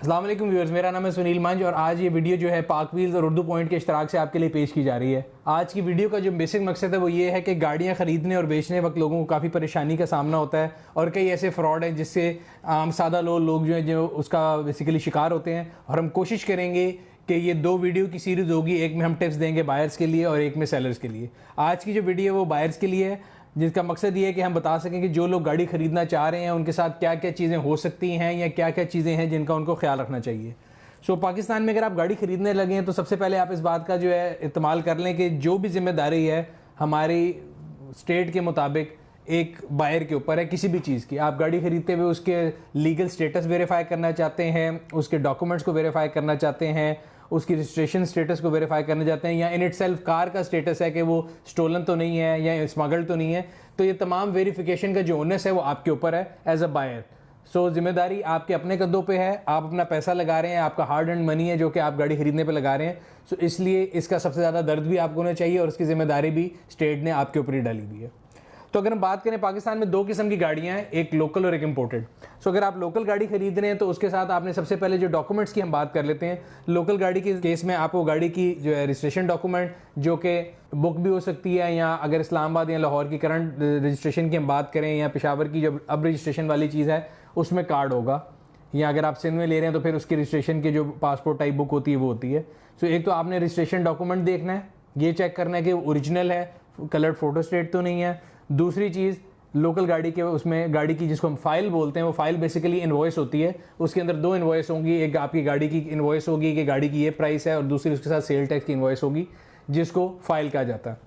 अस्सलाम वालेकुम व्यूअर्स, मेरा नाम है सुनील मंज और आज ये वीडियो जो है पाक व्हील्स और उर्दू पॉइंट के इश्तराक से आपके लिए पेश की जा रही है। आज की वीडियो का जो बेसिक मकसद है वो ये है कि गाड़ियाँ ख़रीदने और बेचने वक्त लोगों को काफ़ी परेशानी का सामना होता है और कई ऐसे फ्रॉड हैं जिससे आम सादा लोग जो हैं जो उसका बेसिकली शिकार होते हैं। और हम कोशिश करेंगे कि ये दो वीडियो की सीरीज़ होगी, एक में हम टिप्स देंगे बायर्स के लिए और एक में सेलर्स के लिए। आज की जो वीडियो है वो बायर्स के लिए है, जिसका मकसद ये है कि हम बता सकें कि जो लोग गाड़ी ख़रीदना चाह रहे हैं उनके साथ क्या क्या चीज़ें हो सकती हैं या क्या क्या चीज़ें हैं जिनका उनको ख्याल रखना चाहिए। पाकिस्तान में अगर आप गाड़ी ख़रीदने लगे हैं तो सबसे पहले आप इस बात का जो है इस्तेमाल कर लें कि जो भी जिम्मेदारी है हमारी स्टेट के मुताबिक एक बायर के ऊपर है किसी भी चीज़ की। आप गाड़ी ख़रीदते हुए उसके लीगल स्टेटस वेरीफाई करना चाहते हैं, उसके डॉक्यूमेंट्स को वेरीफाई करना चाहते हैं, उसकी रजिस्ट्रेशन स्टेटस को वेरीफाई करना चाहते हैं, या इन इट सेल्फ कार का स्टेटस है कि वो स्टोलन तो नहीं है या स्मगल्ड तो नहीं है, तो ये तमाम वेरिफिकेशन का जो ओनस है वो आपके ऊपर है एज अ बायर। जिम्मेदारी आपके अपने कंधों पे है, आप अपना पैसा लगा रहे हैं, आपका हार्ड एंड मनी है जो कि आप गाड़ी खरीदने पे लगा रहे हैं। इसलिए इसका सबसे ज़्यादा दर्द भी आपको होना चाहिए और उसकी जिम्मेदारी भी स्टेट ने आपके ऊपर ही डाली हुई है। तो अगर हम बात करें, पाकिस्तान में दो किस्म की गाड़ियां हैं, एक लोकल और एक इंपोर्टेड। अगर आप लोकल गाड़ी खरीद रहे हैं तो उसके साथ आपने सबसे पहले जो डॉक्यूमेंट्स की हम बात कर लेते हैं। लोकल गाड़ी के केस में आपको गाड़ी की जो है रजिस्ट्रेशन डॉक्यूमेंट, जो कि बुक भी हो सकती है, या अगर इस्लामाबाद या लाहौर की करंट रजिस्ट्रेशन की हम बात करें, या पेशावर की जो अब रजिस्ट्रेशन वाली चीज़ है उसमें कार्ड होगा, या अगर आप सिंध में ले रहे हैं तो फिर उसकी रजिस्ट्रेशन की जो पासपोर्ट टाइप बुक होती है वो होती है। एक तो आपने रजिस्ट्रेशन डॉक्यूमेंट देखना है, ये चेक करना है कि ओरिजिनल है, कलर्ड फोटो स्टेट तो नहीं है। दूसरी चीज़, लोकल गाड़ी के उसमें गाड़ी की जिसको हम फाइल बोलते हैं, वो फाइल बेसिकली इनवॉइस होती है। उसके अंदर दो इनवॉइस होंगी, एक आपकी गाड़ी की इनवॉइस होगी कि गाड़ी की ये प्राइस है, और दूसरी उसके साथ सेल टैक्स की इनवॉइस होगी जिसको फाइल कहा जाता है।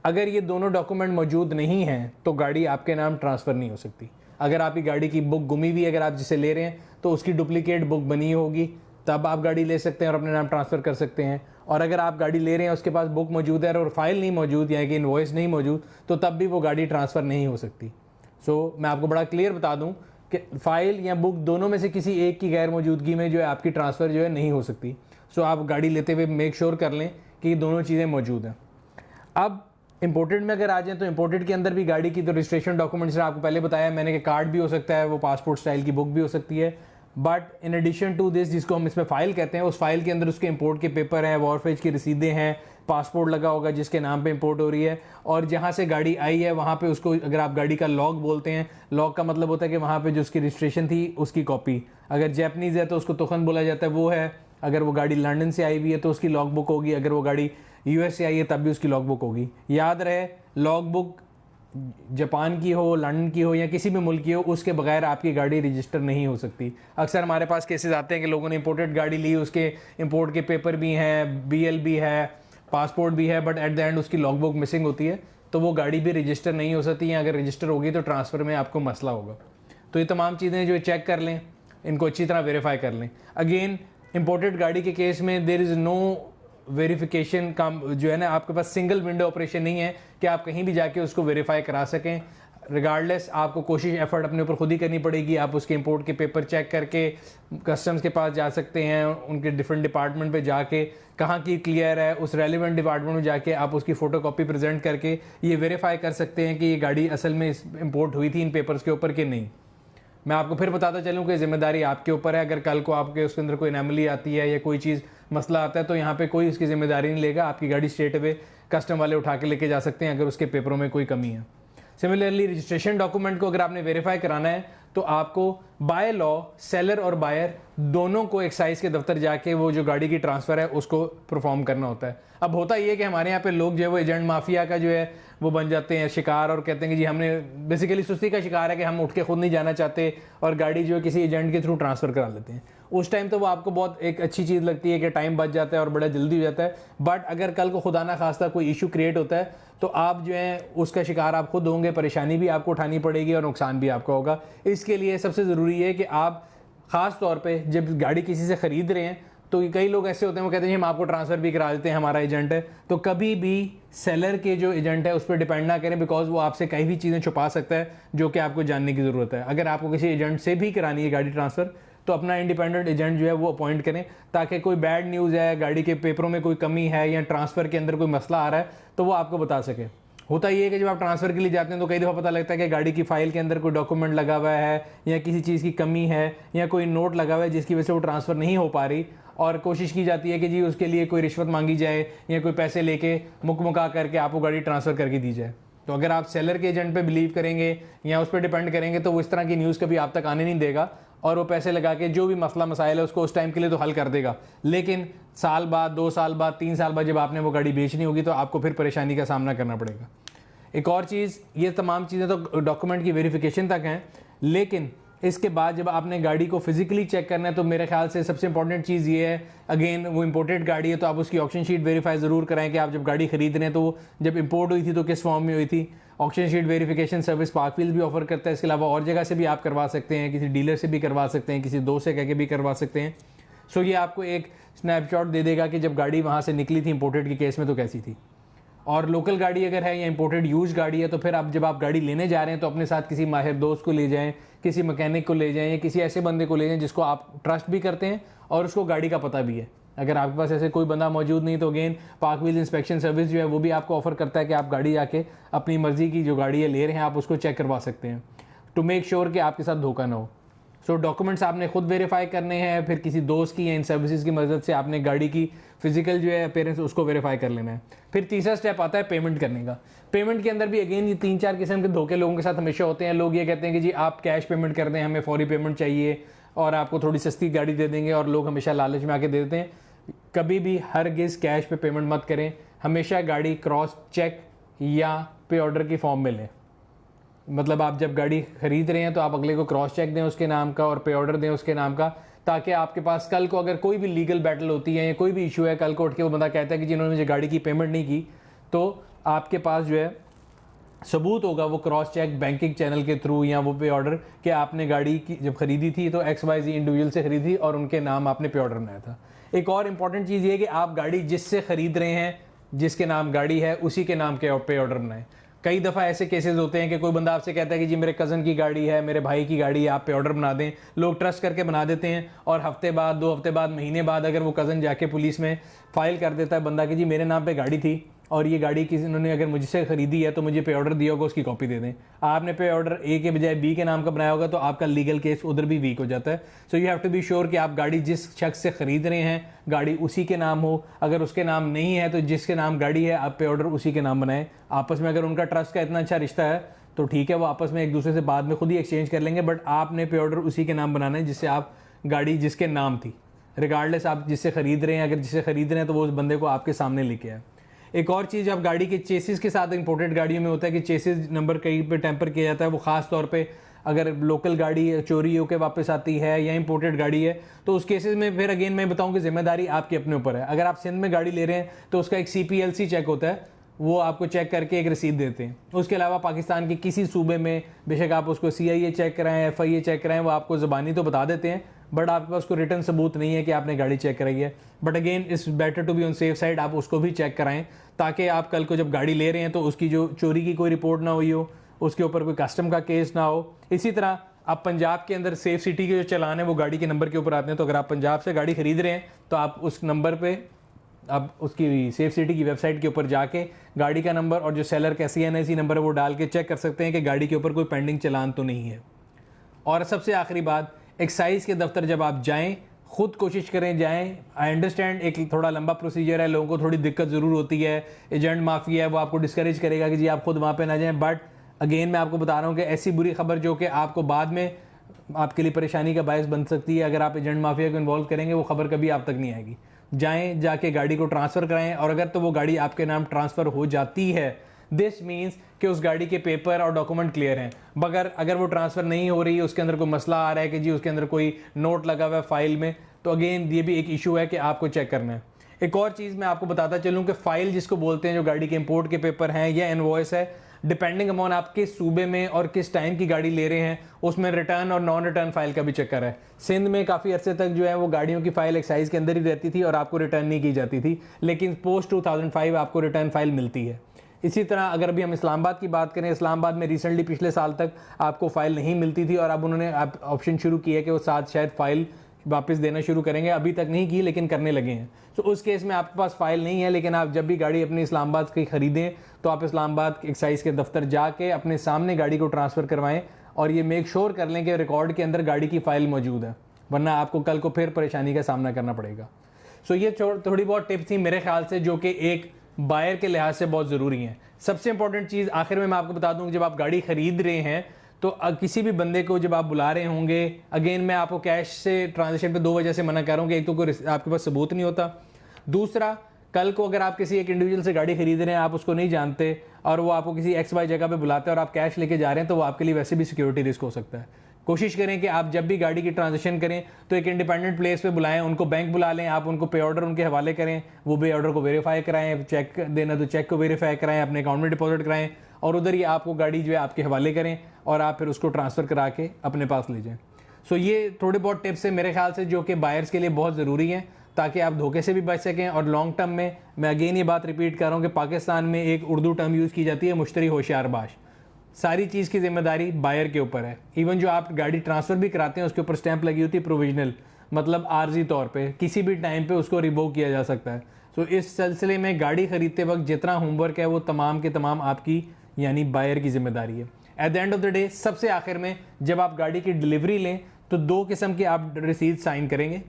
अगर ये दोनों डॉक्यूमेंट मौजूद नहीं हैं तो गाड़ी आपके नाम ट्रांसफ़र नहीं हो सकती। अगर आपकी गाड़ी की बुक गुमी हुई, अगर आप जिसे ले रहे हैं तो उसकी डुप्लीकेट बुक बनी होगी, तब आप गाड़ी ले सकते हैं और अपने नाम ट्रांसफ़र कर सकते हैं। और अगर आप गाड़ी ले रहे हैं उसके पास बुक मौजूद है और फाइल नहीं मौजूद या कि इनवॉइस नहीं मौजूद, तो तब भी वो गाड़ी ट्रांसफ़र नहीं हो सकती। मैं आपको बड़ा क्लियर बता दूं कि फ़ाइल या बुक दोनों में से किसी एक की गैर मौजूदगी में जो है आपकी ट्रांसफ़र जो है नहीं हो सकती। आप गाड़ी लेते हुए मेक श्योर कर लें कि दोनों चीज़ें मौजूद हैं। अब इंपोर्टेड में अगर आ जाएँ तो इंपोर्टेड के अंदर भी गाड़ी की तो रजिस्ट्रेशन डॉक्यूमेंट्स आपको पहले बताया मैंने कि कार्ड भी हो सकता है, वो पासपोर्ट स्टाइल की बुक भी हो सकती है। But in addition to this, जिसको हम इसमें फ़ाइल कहते हैं, उस फाइल के अंदर उसके इंपोर्ट के पेपर हैं, वॉरफेज की रसीदें हैं, पासपोर्ट लगा होगा जिसके नाम पे इंपोर्ट हो रही है, और जहाँ से गाड़ी आई है वहाँ पे उसको, अगर आप गाड़ी का लॉग बोलते हैं, लॉग का मतलब होता है कि वहाँ पे जो उसकी रजिस्ट्रेशन थी उसकी कॉपी, अगर जैपनीज़ है तो उसको तुखन बोला जाता है, वो है। अगर वो गाड़ी लंदन से आई हुई है तो उसकी लॉग बुक होगी, अगर वो गाड़ी US से आई है तब भी उसकी लॉग बुक होगी। याद रहे, लॉग बुक जापान की हो, लंदन की हो या किसी भी मुल्क की हो, उसके बगैर आपकी गाड़ी रजिस्टर नहीं हो सकती। अक्सर हमारे पास केसेस आते हैं कि लोगों ने इंपोर्टेड गाड़ी ली, उसके इंपोर्ट के पेपर भी हैं, BL भी है, पासपोर्ट भी है, बट एट द एंड उसकी लॉग बुक मिसिंग होती है, तो वो गाड़ी भी रजिस्टर नहीं हो सकती, या अगर रजिस्टर होगी तो ट्रांसफ़र में आपको मसला होगा। तो ये तमाम चीज़ें जो चेक कर लें, इनको अच्छी तरह वेरीफाई कर लें। अगेन, इंपोर्टेड गाड़ी के केस में देयर इज़ नो वेरिफिकेशन का जो है ना, आपके पास सिंगल विंडो ऑपरेशन नहीं है कि आप कहीं भी जाके उसको वेरीफाई करा सकें। रिगार्डलेस आपको कोशिश एफर्ट अपने ऊपर खुद ही करनी पड़ेगी। आप उसके इंपोर्ट के पेपर चेक करके कस्टम्स के पास जा सकते हैं, उनके डिफरेंट डिपार्टमेंट पे जाके कहाँ की क्लियर है, उस रेलिवेंट डिपार्टमेंट में जाके आप उसकी फ़ोटोकॉपी प्रेजेंट करके ये वेरीफाई कर सकते हैं कि ये गाड़ी असल में इंपोर्ट हुई थी इन पेपर्स के ऊपर कि नहीं। मैं आपको फिर बताता चलूँ कि ज़िम्मेदारी आपके ऊपर है। अगर कल को आपके उसके अंदर कोई एनोमली आती है या कोई चीज़ मसला आता है तो यहाँ पे कोई उसकी ज़िम्मेदारी नहीं लेगा, आपकी गाड़ी स्ट्रेट अवे कस्टम वाले उठा के लेके जा सकते हैं अगर उसके पेपरों में कोई कमी है। सिमिलरली, रजिस्ट्रेशन डॉक्यूमेंट को अगर आपने वेरीफाई कराना है तो आपको बाय लॉ सेलर और बायर दोनों को एक्साइज के दफ्तर जाके वो जो गाड़ी की ट्रांसफ़र है उसको परफॉर्म करना होता है। अब होता ये है कि हमारे यहाँ पे लोग जो है वो एजेंट माफिया का जो है वो बन जाते हैं शिकार, और कहते हैं कि जी हमने बेसिकली सुस्ती का शिकार है कि हम उठ के खुद नहीं जाना चाहते और गाड़ी जो है किसी एजेंट के थ्रू ट्रांसफ़र करा लेते हैं। उस टाइम तो वो आपको बहुत एक अच्छी चीज़ लगती है कि टाइम बच जाता है और बड़ा जल्दी हो जाता है। बट अगर कल को खुदा ना खास्ता कोई इशू क्रिएट होता है तो आप जो है उसका शिकार आप खुद होंगे, परेशानी भी आपको उठानी पड़ेगी और नुकसान भी आपका होगा। इसके लिए सबसे ज़रूरी है कि आप ख़ास तौर पे जब गाड़ी किसी से ख़रीद रहे हैं तो कई लोग ऐसे होते हैं वो कहते हैं हम आपको ट्रांसफ़र भी करा देते हैं, हमारा एजेंट है। तो कभी भी सेलर के जो एजेंट है उस पर डिपेंड ना करें, बिकॉज वो आपसे कई भी चीज़ें छुपा सकता है जो कि आपको जानने की ज़रूरत है। अगर आपको किसी एजेंट से भी करानी है गाड़ी ट्रांसफ़र तो अपना इंडिपेंडेंट एजेंट जो है वो अपॉइंट करें, ताकि कोई बैड न्यूज़ है, गाड़ी के पेपरों में कोई कमी है या ट्रांसफ़र के अंदर कोई मसला आ रहा है तो वो आपको बता सके। होता ये है कि जब आप ट्रांसफ़र के लिए जाते हैं तो कई दफ़ा पता लगता है कि गाड़ी की फ़ाइल के अंदर कोई डॉक्यूमेंट लगा हुआ है या किसी चीज़ की कमी है या कोई नोट लगा हुआ है जिसकी वजह से वो ट्रांसफ़र नहीं हो पा रही, और कोशिश की जाती है कि जी उसके लिए कोई रिश्वत मांगी जाए या कोई पैसे लेके मुकमुका करके आपको गाड़ी ट्रांसफ़र करके दी जाए। तो अगर आप सेलर के एजेंट पे बिलीव करेंगे या उस पर डिपेंड करेंगे तो वो इस तरह की न्यूज़ कभी आप तक आने नहीं देगा, और वो पैसे लगा के जो भी मसला मसाइल है उसको उस टाइम के लिए तो हल कर देगा, लेकिन साल बाद, 2 साल बाद, 3 साल बाद जब आपने वो गाड़ी बेचनी होगी तो आपको फिर परेशानी का सामना करना पड़ेगा। एक और चीज़, ये तमाम चीज़ें तो डॉक्यूमेंट की वेरिफिकेशन तक हैं, लेकिन इसके बाद जब आपने गाड़ी को फिजिकली चेक करना है तो मेरे ख्याल से सबसे इंपॉर्टेंट चीज़ ये है, अगेन वो इंपोर्टेड गाड़ी है तो आप उसकी ऑक्शन शीट वेरीफाई ज़रूर कराएं कि आप जब गाड़ी खरीद रहे हैं तो जब इंपोर्ट हुई थी तो किस फॉर्म में हुई थी। Auction sheet verification service park wheels भी ऑफर करता है, इसके अलावा और जगह से भी आप करवा सकते हैं, किसी डीलर से भी करवा सकते हैं, किसी दोस्त से कह के भी करवा सकते हैं। सो ये आपको एक स्नैपशॉट दे देगा कि जब गाड़ी वहाँ से निकली थी इंपोर्टेड के केस में तो कैसी थी। और लोकल गाड़ी अगर है या इंपोर्टेड यूज गाड़ी है तो फिर आप जब आप गाड़ी लेने जा रहे हैं तो अपने साथ किसी माहिर दोस्त को ले जाएं, किसी मैकेनिक को ले जाएं या किसी ऐसे बंदे को ले जाएं जिसको आप ट्रस्ट भी करते हैं और उसको गाड़ी का पता भी है। अगर आपके पास ऐसे कोई बंदा मौजूद नहीं तो again park wheels inspection service जो है वो भी आपको ऑफर करता है कि आप गाड़ी जाके अपनी मर्जी की जो गाड़ी है ले रहे हैं आप उसको चेक करवा सकते हैं, टू मेक श्योर कि आपके साथ धोखा ना हो। सो डॉक्यूमेंट्स आपने खुद वेरीफाई करने हैं, फिर किसी दोस्त की या इन सर्विसेज की मदद से आपने गाड़ी की फिजिकल जो है अपीयरेंस उसको वेरीफाई कर लेना है। फिर तीसरा स्टेप आता है पेमेंट करने का। पेमेंट के अंदर भी अगेन ये 3-4 किस्म के धोखे लोगों के साथ हमेशा होते हैं। लोग ये कहते हैं कि जी आप कैश पेमेंट कर दें, हमें फौरी पेमेंट चाहिए और आपको थोड़ी सस्ती गाड़ी दे देंगे, और लोग हमेशा लालच में आके दे देते हैं। कभी भी हरगिज़ कैश पे पेमेंट मत करें, हमेशा गाड़ी क्रॉस चेक या पे ऑर्डर की फॉर्म में लें। मतलब आप जब गाड़ी खरीद रहे हैं तो आप अगले को क्रॉस चेक दें उसके नाम का और पे ऑर्डर दें उसके नाम का, ताकि आपके पास कल को अगर कोई भी लीगल बैटल होती है या कोई भी इशू है, कल को उठ के वो बंदा कहता है कि जिन्होंने मुझे गाड़ी की पेमेंट नहीं की, तो आपके पास जो है सबूत होगा वो क्रॉस चेक बैंकिंग चैनल के थ्रू या वो पे ऑर्डर कि आपने गाड़ी की जब खरीदी थी तो XYZ इंडिविजुअल से खरीदी और उनके नाम आपने पे ऑर्डर बनाया था। एक और इम्पॉर्टेंट चीज़ ये है कि आप गाड़ी जिससे खरीद रहे हैं, जिसके नाम गाड़ी है उसी के नाम के पे ऑर्डर बनाएं। कई दफ़ा ऐसे केसेस होते हैं कि कोई बंदा आपसे कहता है कि जी मेरे कज़न की गाड़ी है, मेरे भाई की गाड़ी है, आप पे ऑर्डर बना दें। लोग ट्रस्ट करके बना देते हैं और हफ्ते बाद, 2 हफ्ते बाद, महीने बाद अगर वो कज़न जाके पुलिस में फ़ाइल कर देता है बंदा कि जी मेरे नाम पे गाड़ी थी और ये गाड़ी किसी उन्होंने अगर मुझसे खरीदी है तो मुझे पे ऑर्डर दिया होगा, उसकी कॉपी दे दें। आपने पे ऑर्डर ए के बजाय बी के नाम का बनाया होगा तो आपका लीगल केस उधर भी वीक हो जाता है। So you have to be sure कि आप गाड़ी जिस शख्स से खरीद रहे हैं गाड़ी उसी के नाम हो। अगर उसके नाम नहीं है तो जिसके नाम गाड़ी है आप पे ऑर्डर उसी के नाम बनाएं। आपस में अगर उनका ट्रस्ट का इतना अच्छा रिश्ता है तो ठीक है, वो आपस में एक दूसरे से बाद में खुद ही एक्सचेंज कर लेंगे, बट आपने पे ऑर्डर उसी के नाम बनाना है जिससे आप गाड़ी जिसके नाम थी, रिगार्डलेस आप जिससे खरीद रहे हैं। अगर जिससे खरीद रहे हैं तो वो उस बंदे को आपके सामने लेके आए। एक और चीज़ आप गाड़ी के चेसिस के साथ इंपोर्टेड गाड़ियों में होता है कि चेसिस नंबर कहीं पे टेम्पर किया जाता है। वो ख़ास तौर पे अगर लोकल गाड़ी चोरी होकर वापस आती है या इंपोर्टेड गाड़ी है तो उस केसेस में फिर अगेन मैं बताऊं कि जिम्मेदारी आपके अपने ऊपर है। अगर आप सिंध में गाड़ी ले रहे हैं तो उसका एक CPLC चेक होता है, वो आपको चेक करके एक रसीद देते हैं। उसके अलावा पाकिस्तान के किसी सूबे में बेशक आप उसको CIA चेक कराएं, FIA चेक कराएं, वो आपको ज़बानी तो बता देते हैं बट आपके पास कोई रिटर्न सबूत नहीं है कि आपने गाड़ी चेक कराई है। But again it's better to be on safe side, आप उसको भी चेक कराएं ताकि आप कल को जब गाड़ी ले रहे हैं तो उसकी जो चोरी की कोई रिपोर्ट ना हुई हो, उसके ऊपर कोई कस्टम का केस ना हो। इसी तरह आप पंजाब के अंदर सेफ सिटी के जो चलान है वो गाड़ी के नंबर के ऊपर आते हैं, तो अगर आप पंजाब से गाड़ी खरीद रहे हैं तो आप उस नंबर पे आप उसकी सेफ सिटी की वेबसाइट के ऊपर जाके गाड़ी का नंबर और जो सेलर का CNIC नंबर है वो डाल के चेक कर सकते हैं कि गाड़ी के ऊपर कोई पेंडिंग चलान तो नहीं है। और सबसे आखिरी बात, एक्साइज के दफ्तर जब आप जाएं खुद कोशिश करें जाएं। आई अंडरस्टैंड एक थोड़ा लंबा प्रोसीजर है, लोगों को थोड़ी दिक्कत ज़रूर होती है, एजेंट माफिया है वो आपको डिस्करेज करेगा कि जी आप खुद वहाँ पे ना जाएं। बट अगेन मैं आपको बता रहा हूँ कि ऐसी बुरी खबर जो कि आपको बाद में आपके लिए परेशानी का बायस बन सकती है, अगर आप एजेंट माफिया को इन्वॉल्व करेंगे वो खबर कभी आप तक नहीं आएगी। जाएँ, जाके गाड़ी को ट्रांसफ़र कराएँ, और अगर तो वो गाड़ी आपके नाम ट्रांसफ़र हो जाती है दिस मीन्स कि उस गाड़ी के पेपर और डॉक्यूमेंट क्लियर हैं। मगर अगर वो ट्रांसफ़र नहीं हो रही, उसके अंदर कोई मसला आ रहा है कि जी उसके अंदर कोई नोट लगा हुआ है फाइल में, तो अगेन ये भी एक इशू है कि आपको चेक करना है। एक और चीज़ मैं आपको बताता चलूँ कि फ़ाइल जिसको बोलते हैं जो गाड़ी के इंपोर्ट के पेपर हैं या इनवॉइस है, डिपेंडिंग अपॉन आप किस सूबे में और किस टाइम की गाड़ी ले रहे हैं उसमें रिटर्न और नॉन रिटर्न फाइल का भी चक्कर है। सिंध में काफ़ी अरसे तक जो है वो गाड़ियों की फ़ाइल एक्साइज के अंदर ही रहती थी और आपको रिटर्न नहीं की जाती थी, लेकिन पोस्ट 2005 आपको रिटर्न फाइल मिलती है। इसी तरह अगर अभी हम इस्लामाबाद की बात करें, इस्लामाबाद में रिसेंटली पिछले साल तक आपको फ़ाइल नहीं मिलती थी और अब उन्होंने ऑप्शन शुरू किया कि वो साथ शायद फ़ाइल वापस देना शुरू करेंगे। अभी तक नहीं की लेकिन करने लगे हैं। तो उस केस में आपके पास फ़ाइल नहीं है, लेकिन आप जब भी गाड़ी अपनी इस्लामाबाद की ख़रीदें तो आप इस्लामाबाद एक्साइज़ के दफ्तर जाके अपने सामने गाड़ी को ट्रांसफ़र करवाएं और ये मेक श्योर कर लें कि रिकॉर्ड के अंदर गाड़ी की फ़ाइल मौजूद है, वरना आपको कल को फिर परेशानी का सामना करना पड़ेगा। सो ये थोड़ी बहुत टिप थी मेरे ख्याल से, जो कि एक बायर के लिहाज से बहुत ज़रूरी है। सबसे इंपॉर्टेंट चीज़ आखिर में मैं आपको बता दूं कि जब आप गाड़ी ख़रीद रहे हैं तो किसी भी बंदे को जब आप बुला रहे होंगे, अगेन मैं आपको कैश से ट्रांजेक्शन पे 2 वजह से मना कर रहा हूँ कि एक तो कोई आपके पास सबूत नहीं होता, दूसरा कल को अगर आप किसी एक इंडिविजुअल से गाड़ी खरीद रहे हैं, आप उसको नहीं जानते और वो आपको किसी XY जगह पे बुलाते हैं और आप कैश लेके जा रहे हैं, तो वो आपके लिए वैसे भी सिक्योरिटी रिस्क हो सकता है। कोशिश करें कि आप जब भी गाड़ी की ट्रांजेक्शन करें तो एक इंडिपेंडेंट प्लेस पे बुलाएं, उनको बैंक बुला लें, आप उनको पे ऑर्डर उनके हवाले करें, वो पे ऑर्डर को वेरीफाई कराएं, चेक देना तो चेक को वेरीफाई कराएं, अपने अकाउंट में डिपॉजिट कराएं और उधर ही आपको गाड़ी जो है आपके हवाले करें और आप फिर उसको ट्रांसफ़र करा के अपने पास ले जाएँ। सो ये थोड़े बहुत टिप्स हैं मेरे ख्याल से जो कि बायर्स के लिए बहुत ज़रूरी हैं, ताकि आप धोखे से भी बच सकें। और लॉन्ग टर्म में मैं अगेन ये बात रिपीट कर रहा हूँ कि पाकिस्तान में एक उर्दू टर्म यूज़ की जाती है, मुश्तरी होशियार बाश। सारी चीज़ की जिम्मेदारी बायर के ऊपर है। इवन जो आप गाड़ी ट्रांसफ़र भी कराते हैं उसके ऊपर स्टैंप लगी होती है प्रोविजनल, मतलब आर्जी तौर पे किसी भी टाइम पे उसको रिवोक किया जा सकता है। तो इस सिलसिले में गाड़ी ख़रीदते वक्त जितना होमवर्क है वो तमाम के तमाम आपकी यानी बायर की जिम्मेदारी है। At the end of the day सबसे आखिर में जब आप गाड़ी की डिलीवरी लें तो 2 किस्म की आप रसीद साइन करेंगे।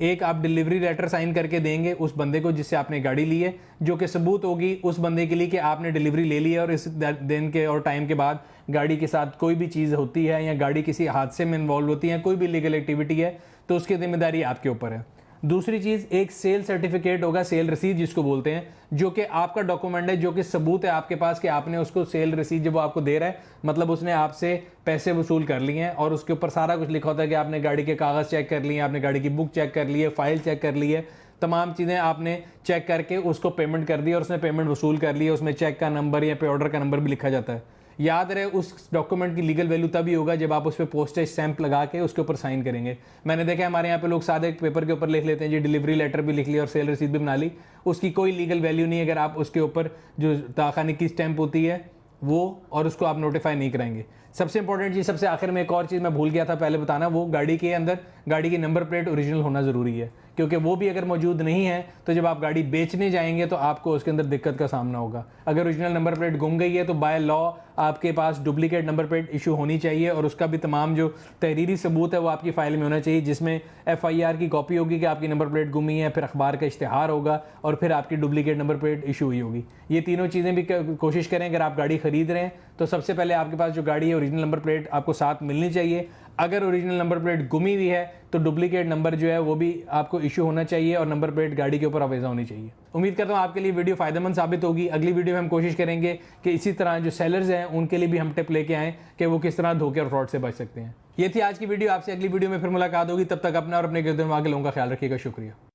एक आप डिलीवरी लेटर साइन करके देंगे उस बंदे को जिससे आपने गाड़ी ली है, जो कि सबूत होगी उस बंदे के लिए कि आपने डिलीवरी ले ली है और इस दिन के और टाइम के बाद गाड़ी के साथ कोई भी चीज़ होती है या गाड़ी किसी हादसे में इन्वॉल्व होती है, कोई भी लीगल एक्टिविटी है, तो उसकी जिम्मेदारी आपके ऊपर है। दूसरी चीज़ एक सेल सर्टिफिकेट होगा, सेल रसीद जिसको बोलते हैं, जो कि आपका डॉक्यूमेंट है, जो कि सबूत है आपके पास कि आपने उसको सेल रसीद जब वो आपको दे रहा है मतलब उसने आपसे पैसे वसूल कर लिए हैं और उसके ऊपर सारा कुछ लिखा होता है कि आपने गाड़ी के कागज़ चेक कर लिए, आपने गाड़ी की बुक चेक कर ली है, फाइल चेक कर ली है, तमाम चीज़ें आपने चेक करके उसको पेमेंट कर दी और उसने पेमेंट वसूल कर ली है। उसमें चेक का नंबर या पे ऑर्डर का नंबर भी लिखा जाता है। याद रहे उस डॉक्यूमेंट की लीगल वैल्यू तभी होगा जब आप उस पर पोस्टेज स्टैंप लगा के उसके ऊपर साइन करेंगे। मैंने देखा है हमारे यहाँ पे लोग सादे पेपर के ऊपर लिख लेते हैं जी डिलीवरी लेटर भी लिख लिया और सेल रसीद भी बना ली, उसकी कोई लीगल वैल्यू नहीं है अगर आप उसके ऊपर जो ताखाने की स्टैंप होती है वो और उसको आप नोटिफाई नहीं कराएंगे। सबसे इंपॉर्टेंट चीज़ सबसे आखिर में एक और चीज़ मैं भूल गया था पहले बताना, वो गाड़ी के अंदर गाड़ी की नंबर प्लेट ओरिजिनल होना ज़रूरी है, क्योंकि वो भी अगर मौजूद नहीं है तो जब आप गाड़ी बेचने जाएंगे तो आपको उसके अंदर दिक्कत का सामना होगा। अगर ओरिजिनल नंबर प्लेट गुम गई है तो बाय लॉ आपके पास डुप्लीकेट नंबर प्लेट इशू होनी चाहिए और उसका भी तमाम जो तहरीरी सबूत है वो आपकी फ़ाइल में होना चाहिए, जिसमें FIR की कॉपी होगी कि आपकी नंबर प्लेट गुमी है, फिर अखबार का इश्तिहार होगा और फिर आपकी डुप्लीकेट नंबर प्लेट इशू हुई होगी। ये तीनों चीज़ें भी कोशिश करें। अगर आप गाड़ी खरीद रहे हैं तो सबसे पहले आपके पास जो गाड़ी है ओरिजिनल नंबर प्लेट आपको साथ मिलनी चाहिए। अगर ओरिजिनल नंबर प्लेट गुमी हुई है तो डुप्लीकेट नंबर जो है वो भी आपको इशू होना चाहिए और नंबर प्लेट गाड़ी के ऊपर आवेज़ा होनी चाहिए। उम्मीद करता हूँ आपके लिए वीडियो फ़ायदेमंद साबित होगी। अगली वीडियो में हम कोशिश करेंगे कि इसी तरह जो सेलर्स हैं उनके लिए भी हम टिप लेके आएँ कि वो किस तरह धोखे और फ्रॉड से बच सकते हैं। ये थी आज की वीडियो। आपसे अगली वीडियो में फिर मुलाकात होगी। तब तक अपना और अपने गिरद के लोगों का ख्याल रखिएगा। शुक्रिया।